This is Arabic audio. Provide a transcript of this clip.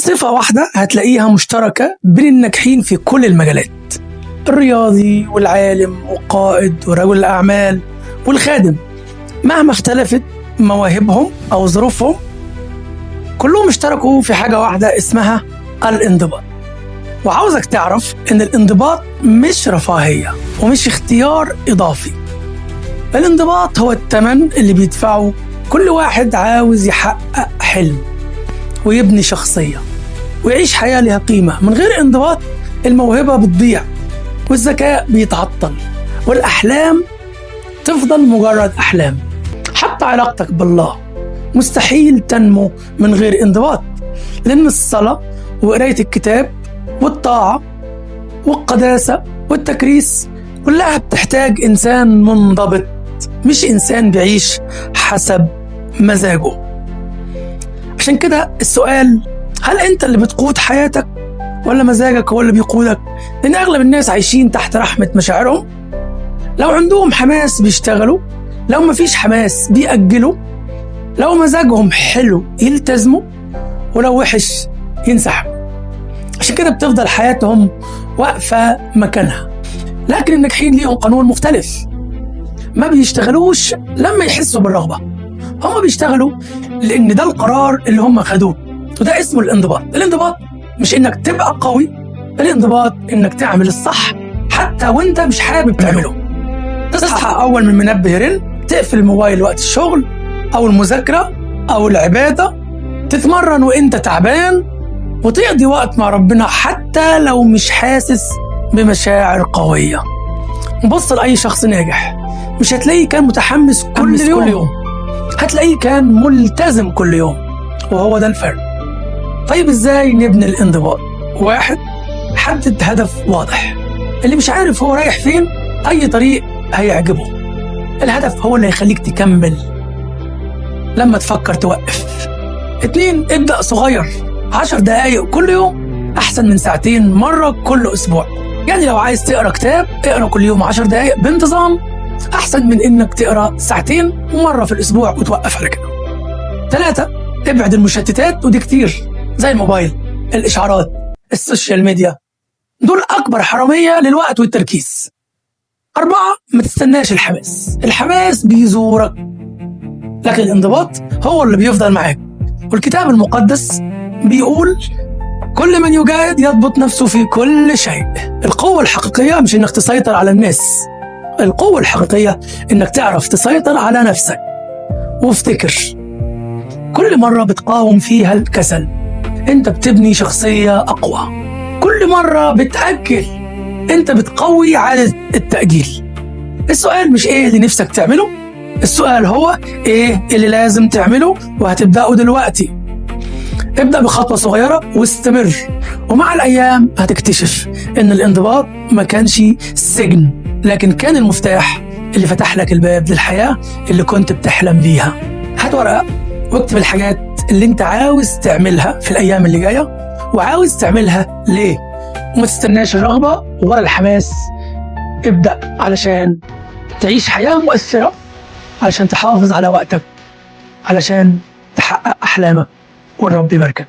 صفة واحدة هتلاقيها مشتركة بين الناجحين في كل المجالات: الرياضي والعالم والقائد ورجل الأعمال والخادم. مهما اختلفت مواهبهم أو ظروفهم، كلهم اشتركوا في حاجة واحدة اسمها الانضباط. وعاوزك تعرف إن الانضباط مش رفاهية ومش اختيار إضافي. الانضباط هو الثمن اللي بيدفعه كل واحد عاوز يحقق حلم ويبني شخصية ويعيش حياة لها قيمة. من غير انضباط الموهبة بتضيع والذكاء بيتعطل والأحلام تفضل مجرد أحلام. حتى علاقتك بالله مستحيل تنمو من غير انضباط، لأن الصلاة وقراية الكتاب والطاعة والقداسة والتكريس كلها بتحتاج إنسان منضبط، مش إنسان بيعيش حسب مزاجه. عشان كده السؤال: هل أنت اللي بتقود حياتك ولا مزاجك هو اللي بيقودك؟ لأن أغلب الناس عايشين تحت رحمة مشاعرهم. لو عندهم حماس بيشتغلوا، لو مفيش حماس بيأجلوا، لو مزاجهم حلو يلتزموا، ولو وحش ينسحبوا. عشان كده بتفضل حياتهم واقفة مكانها. لكن الناجحين ليهم قانون مختلف: ما بيشتغلوش لما يحسوا بالرغبة، هم بيشتغلوا لأن ده القرار اللي هم خدوه، وده اسمه الانضباط. الانضباط مش إنك تبقى قوي، الانضباط إنك تعمل الصح حتى وإنت مش حابب تعمله. تصحى أول من منبه يرن، تقفل الموبايل وقت الشغل أو المذاكرة أو العبادة، تتمرن وإنت تعبان، وتقضي وقت مع ربنا حتى لو مش حاسس بمشاعر قوية. بص لأي شخص ناجح، مش هتلاقيه كان متحمس كل يوم، هتلاقيه كان ملتزم كل يوم، وهو ده الفرق. طيب ازاي نبني الانضباط؟ 1. حدد هدف واضح. اللي مش عارف هو رايح فين، أي طريق هيعجبه. الهدف هو اللي يخليك تكمل لما تفكر توقف. 2. ابدأ صغير، 10 دقايق كل يوم أحسن من ساعتين مرة كل أسبوع. يعني لو عايز تقرأ كتاب، اقرأ كل يوم 10 دقايق بانتظام، أحسن من إنك تقرأ ساعتين مرة في الأسبوع وتوقف على كده. 3. ابعد المشتتات، ودي كتير، زي الموبايل، الإشعارات، السوشيال ميديا، دول أكبر حرامية للوقت والتركيز. 4. ما تستناش الحماس بيزورك، لكن الانضباط هو اللي بيفضل معاك. والكتاب المقدس بيقول: كل من يجاهد يضبط نفسه في كل شيء. القوة الحقيقية مش إنك تسيطر على الناس، القوة الحقيقية إنك تعرف تسيطر على نفسك. وافتكر، كل مرة بتقاوم فيها الكسل أنت بتبني شخصية أقوى. كل مرة بتأجل أنت بتقوي عادة التأجيل. السؤال مش إيه اللي نفسك تعمله، السؤال هو إيه اللي لازم تعمله وهتبدأه دلوقتي. ابدأ بخطوة صغيرة واستمر، ومع الأيام هتكتشف إن الانضباط ما كانش سجن، لكن كان المفتاح اللي فتح لك الباب للحياة اللي كنت بتحلم بيها. هات ورقة واكتب الحاجات اللي انت عاوز تعملها في الأيام اللي جاية، وعاوز تعملها ليه، وما تستناش الرغبة ولا الحماس. ابدأ علشان تعيش حياة مؤثرة، علشان تحافظ على وقتك، علشان تحقق أحلامك، والرب يباركك.